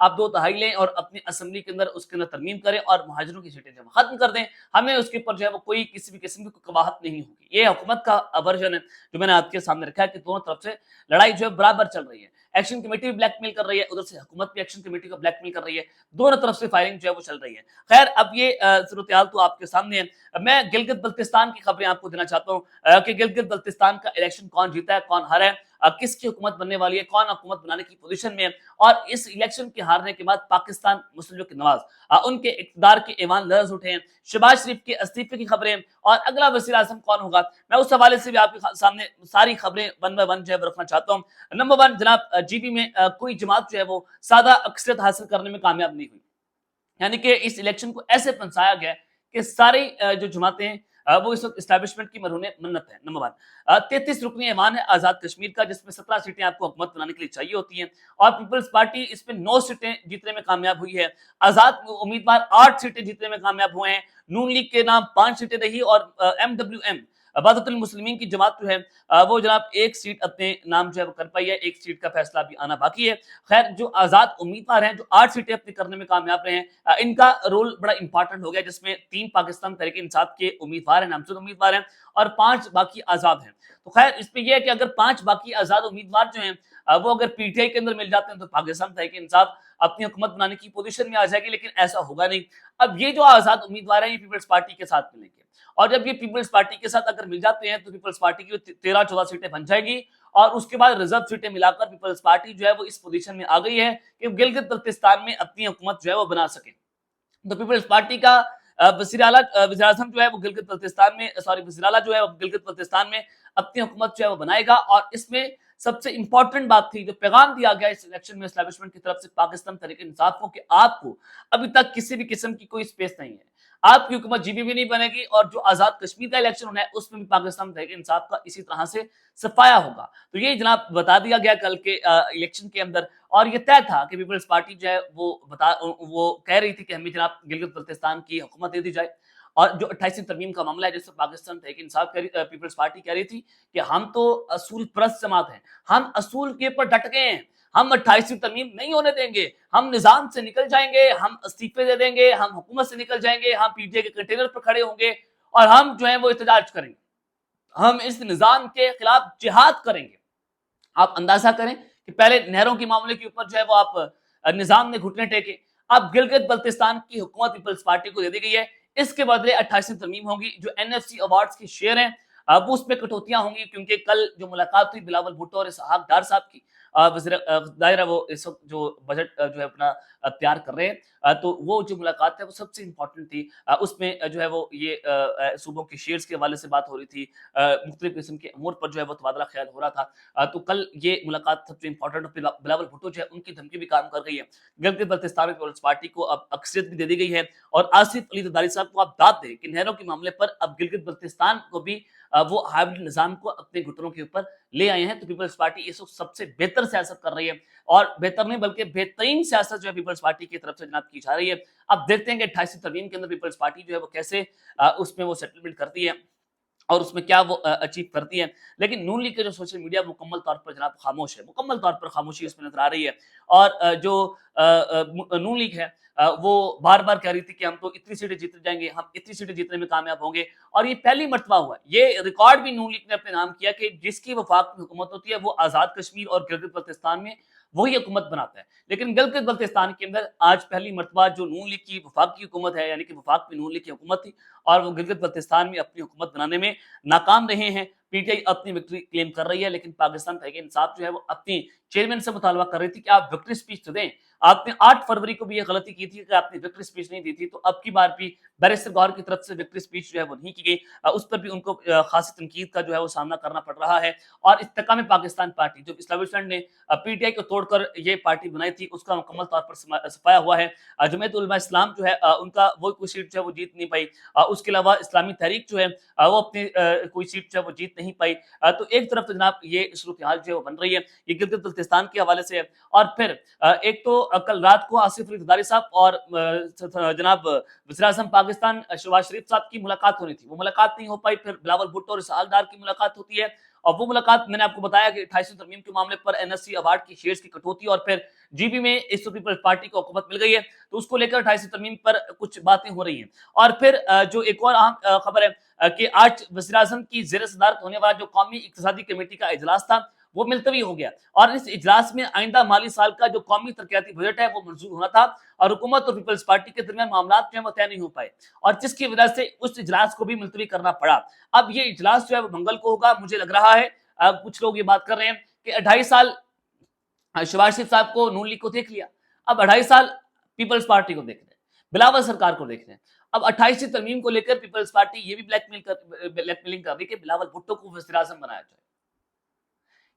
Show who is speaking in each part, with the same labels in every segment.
Speaker 1: آپ 2/3 لیں اور اپنی اسمبلی کے اندر اس کے اندر ترمیم کریں اور مہاجروں کی سیٹیں جب ختم کر دیں، ہمیں اس کے اوپر جو ہے وہ کوئی کسی بھی قسم کی قباحت نہیں ہوگی۔ یہ حکومت کا ورژن ہے جو میں نے آپ کے سامنے رکھا ہے کہ دونوں طرف سے لڑائی جو ہے برابر چل رہی ہے۔ ایکشن کمیٹی بھی بلیک میل کر رہی ہے، ادھر سے حکومت بھی ایکشن کمیٹی کو بلیک میل کر رہی ہے، دونوں طرف سے فائرنگ جو ہے وہ چل رہی ہے۔ خیر اب یہ صورتحال تو آپ کے سامنے ہے۔ میں گلگت بلتستان کی خبریں آپ کو دینا چاہتا ہوں کہ گلگت بلتستان کا الیکشن کون جیتا ہے، کون ہارا ہے، کس کی حکومت بننے والی ہے، کون حکومت بنانے کی پوزیشن میں ہے، اور اس الیکشن کے ہارنے کے بعد پاکستان مسلم لیگ کے نواز ان کے اقتدار کے ایوان لرز اٹھے ہیں، شہباز شریف کے استعفے کی خبریں اور اگلا وزیر اعظم کون ہوگا، میں اس حوالے سے بھی آپ کے سامنے ساری خبریں ون بائی ون جو ہے رکھنا چاہتا ہوں۔ نمبر ون جناب جی بی میں کوئی جماعت جو ہے وہ سادہ اکثریت حاصل کرنے میں کامیاب نہیں ہوئی، یعنی کہ اس الیکشن کو ایسے پھنسایا گیا کہ ساری جو جماعتیں ہیں وہ اس وقت اسٹیبلشمنٹ کی مرہون منت ہے۔ نمبر ون 33 رکنی ایوان ہے آزاد کشمیر کا، جس میں 17 سیٹیں آپ کو حکومت بنانے کے لیے چاہیے ہوتی ہیں، اور پیپلز پارٹی اس میں 9 سیٹیں جیتنے میں کامیاب ہوئی ہے۔ آزاد امیدوار 8 سیٹیں جیتنے میں کامیاب ہوئے ہیں، نون لیگ کے نام 5 سیٹیں رہی، اور ایم ڈبلیو ایم عبادت المسلمین کی جماعت جو ہے وہ جناب 1 سیٹ اپنے نام جو ہے وہ کر پائی ہے، 1 سیٹ کا فیصلہ بھی آنا باقی ہے۔ خیر جو آزاد امیدوار ہیں جو 8 سیٹیں اپنے کرنے میں کامیاب رہے ہیں، ان کا رول بڑا امپارٹنٹ ہو گیا، جس میں 3 پاکستان تحریک انصاف کے امیدوار ہیں، نامزد امیدوار ہیں، اور 5 باقی آزاد ہیں۔ تو خیر اس پہ یہ ہے کہ اگر 5 باقی آزاد امیدوار جو ہیں وہ اگر پی ٹی آئی کے اندر مل جاتے ہیں تو پاکستان تحریک انصاف اپنی حکومت بنانے کی پوزیشن میں آ جائے گی، لیکن ایسا ہوگا نہیں۔ اب یہ جو آزاد امیدوار ہیں یہ پیپلز پارٹی کے ساتھ ملیں گے، اور جب یہ پیپلز پارٹی کے ساتھ اگر مل جاتے ہیں تو پیپلز پارٹی کی 13-14 سیٹیں بن جائے گی، اور اس کے بعد ریزرو سیٹیں ملا کر پیپلز پارٹی جو ہے وہ اس پوزیشن میں آ گئی ہے کہ گلگت بلتستان میں اپنی حکومت جو ہے وہ بنا سکے۔ تو پیپلز پارٹی کا وزیر اعظم جو ہے وہ گلگت بلتستان میں وزیر اعلیٰ جو ہے وہ گلگت بلتستان میں اپنی حکومت جو ہے وہ بنائے گا، اور اس میں سب سے امپورٹنٹ بات تھی جو پیغام دیا گیا اس الیکشن میں اسٹیبلشمنٹ کی طرف سے پاکستان تحریک انصاف کو کہ آپ کو ابھی تک کسی بھی قسم کی کوئی سپیس نہیں ہے، آپ کی حکومت جی بی بھی نہیں بنے گی، اور جو آزاد کشمیر کا الیکشن ہونا ہے اس میں بھی پاکستان تحریک انصاف کا اسی طرح سے صفایا ہوگا۔ تو یہ جناب بتا دیا گیا کل کے الیکشن کے اندر، اور یہ طے تھا کہ پیپلز پارٹی جو ہے وہ کہہ رہی تھی کہ ہمیں جناب گلگت بلتستان کی حکومت دے دی جائے، اور جو 28ویں ترمیم کا معاملہ ہے جس سے پاکستان تحریک انصاف پیپلز پارٹی کہہ رہی تھی کہ ہم تو اصول پرست جماعت ہیں، ہم اصول کے اوپر ڈٹ گئے ہیں، ہم 28ویں ترمیم نہیں ہونے دیں گے، ہم نظام سے نکل جائیں گے، ہم استعفے دے دیں گے، ہم حکومت سے نکل جائیں گے، ہم پی ٹی آئی کے کنٹینر پر کھڑے ہوں گے، اور ہم جو ہیں وہ احتجاج کریں گے، ہم اس نظام کے خلاف جہاد کریں گے۔ آپ اندازہ کریں کہ پہلے نہروں کے معاملے کے اوپر جو ہے وہ آپ نظام نے گھٹنے ٹیکے، اب گلگت بلتستان کی حکومت پیپلز پارٹی کو دے دی گئی ہے، اس کے بدلے 28ویں ترمیم ہوگی، جو این ایف سی ایوارڈز کی شیئر ہیں وہ اس میں کٹوتیاں ہوں گی، کیونکہ کل جو ملاقات ہوئی بلاول بھٹو اور اسحاق ڈار صاحب کی، وزیر ظاہر ہے وہ اس وقت جو بجٹ جو ہے اپنا تیار کر رہے ہیں، تو وہ جو ملاقات ہے وہ سب سے امپورٹنٹ تھی، اس میں جو ہے وہ یہ صوبوں کی شیئرز کے حوالے سے بات ہو رہی تھی، مختلف قسم کے امور پر جو ہے وہ تبادلہ خیال ہو رہا تھا، تو کل یہ ملاقات سب سے امپورٹنٹ، بلاول بھٹو جو ہے ان کی دھمکی بھی کام کر گئی ہے، گلگت بلتستان پیپلز پارٹی کو اب اکثریت بھی دے دی گئی ہے، اور آصف علی زرداری صاحب کو آپ داد دیں کہ نہروں کے معاملے پر اب گلگت بلتستان کو بھی وہ ہائبرڈ نظام کو اپنے گھٹنوں کے اوپر لے آئے ہیں، تو پیپلز پارٹی اس وقت سب سے بہتر سیاست کر رہی ہے، اور بہتر نہیں بلکہ بہترین سیاست جو ہے پیپلز پارٹی کی طرف سے جناب کی جا رہی ہے۔ اب دیکھتے ہیں کہ 28ویں ترمیم کے اندر پیپلز پارٹی جو ہے وہ کیسے اس میں وہ سیٹلمنٹ کرتی ہے اور اس میں کیا وہ اچیو کرتی ہے، لیکن نون لیگ کے جو سوشل میڈیا مکمل طور پر جناب خاموش ہے، مکمل طور پر خاموشی اس میں نظر آ رہی ہے، اور جو نون لیگ ہے وہ بار بار کہہ رہی تھی کہ ہم تو اتنی سیٹیں جیت جائیں گے، ہم اتنی سیٹیں جیتنے میں کامیاب ہوں گے، اور یہ پہلی مرتبہ ہوا ہے، یہ ریکارڈ بھی نون لیگ نے اپنے نام کیا کہ جس کی وفاق میں حکومت ہوتی ہے وہ آزاد کشمیر اور گلگت بلتستان میں وہی حکومت بناتا ہے، لیکن گلگت بلتستان کے اندر آج پہلی مرتبہ جو نون لیگ کی وفاق کی حکومت ہے، یعنی کہ وفاق میں نون لیگ کی حکومت تھی اور وہ گلگت بلتستان میں اپنی حکومت بنانے میں ناکام رہے ہیں، پی ٹی آئی اپنی وکٹری کلیم کر رہی ہے، لیکن پاکستان تحریک انصاف جو ہے وہ اپنی چیئرمین سے مطالبہ کر رہی تھی کہ آپ وکٹری اسپیچ تو دیں، آپ نے 8 فروری کو بھی یہ غلطی کی تھی کہ آپ نے وکٹری اسپیچ نہیں دی تھی، تو اب کی بار بھی بیرسٹر گوہر کی طرف سے وکٹری اسپیچ جو ہے وہ نہیں کی گئی، اس پر بھی ان کو خاصی تنقید کا جو ہے وہ سامنا کرنا پڑ رہا ہے، اور استحکام پاکستان پارٹی جو اسٹیبلشمنٹ نے پی ٹی آئی کو توڑ کر یہ پارٹی بنائی تھی اس کا مکمل طور پر صفایا ہوا ہے، جمعیت علماء اسلام جو ہے ان کا وہ کوئی سیٹ جو ہے وہ جیت نہیں پائی، اس کے علاوہ اسلامی تحریک جو ہے وہ اپنی کوئی سیٹ جو ہے وہ جیت نہیں پائی، تو ایک طرف تو جناب یہ صورتحال جو ہے وہ بن رہی ہے، یہ گلگت بلتستان کے حوالے سے ہے، اور پھر ایک تو کل رات کو آصف علی زرداری صاحب اور جناب وزیر اعظم پاکستان شہباز شریف صاحب کی ملاقات ہونی تھی، وہ ملاقات نہیں ہو پائی، پھر بلاول بھٹو اور اسحاق ڈار کی ملاقات ہوتی ہے، اور وہ ملاقات میں نے آپ کو بتایا کہ 28ویں ترمیم کے معاملے پر NSC اوارڈ کی شیئرز کی کٹوتی اور پھر GB میں اس پیپلز پارٹی کو حکومت مل گئی ہے، تو اس کو لے کر 28ویں ترمیم پر کچھ باتیں ہو رہی ہیں۔ اور پھر جو ایک اور اہم خبر ہے کہ آج وزیراعظم کی زیر صدارت ہونے والا جو قومی اقتصادی کمیٹی کا اجلاس تھا وہ ملتوی ہو گیا، اور اس اجلاس میں آئندہ مالی سال کا جو قومی ترقیاتی بجٹ ہے وہ منظور ہونا تھا، اور حکومت اور پیپلز پارٹی کے درمیان معاملات جو ہیں وہ طے نہیں ہو پائے، اور جس کی وجہ سے اس اجلاس کو بھی ملتوی کرنا پڑا۔ اب یہ اجلاس جو ہے وہ منگل کو ہوگا، مجھے لگ رہا ہے کچھ لوگ یہ بات کر رہے ہیں کہ 2.5 سال شہباز شریف صاحب کو نون لیگ کو دیکھ لیا، اب 2.5 سال پیپلز پارٹی کو دیکھ رہے ہیں، بلاول سرکار کو دیکھ رہے ہیں۔ اب 28ویں ترمیم کو لے کر پیپلز پارٹی یہ بھی بلیک میلنگ کر رہی کہ بلاول بھٹو کو وزیر اعظم بنایا جائے،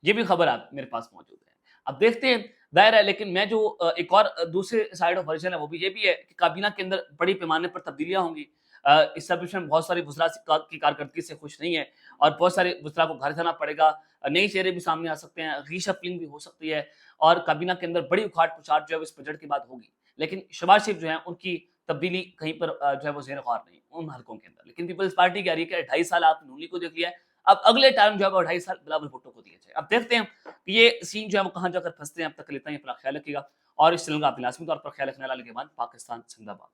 Speaker 1: یہ بھی خبر آپ میرے پاس موجود ہے۔ اب دیکھتے ہیں، ظاہر ہے، لیکن میں جو ایک اور دوسرے سائیڈ آف ورژن ہے وہ بھی یہ بھی ہے کہ کابینہ کے اندر بڑی پیمانے پر تبدیلیاں ہوں گی۔ اسٹیبلشمنٹ بہت سارے وزراء کی کارکردگی سے خوش نہیں ہے، اور بہت سارے وزراء کو گھر جانا پڑے گا، نئے چہرے بھی سامنے آ سکتے ہیں، ری شفلنگ بھی ہو سکتی ہے، اور کابینہ کے اندر بڑی اکھاڑ پچھاڑ جو ہے اس بجٹ کے بعد ہوگی۔ لیکن شہباز شریف جو ہیں ان کی تبدیلی کہیں پر جو ہے وہ زیر غور نہیں ان حلقوں کے اندر، لیکن پیپلز پارٹی کہہ رہی ہے کہ 2.5 سال آپ نون لیگ کو دیکھ لیا ہے، اب اگلے ٹائم جو ہے وہ 2.5 سال بلاول بھٹو کو دیے جائے۔ اب دیکھتے ہیں کہ یہ سین جو ہے وہ کہاں جا کر پھنستے ہیں۔ اب تک لیتا ہوں، اپنا خیال رکھیے گا، اور اس چینل کا آپ لازمی طور پر خیال رکھنے والا کے بعد پاکستان زندہ باد۔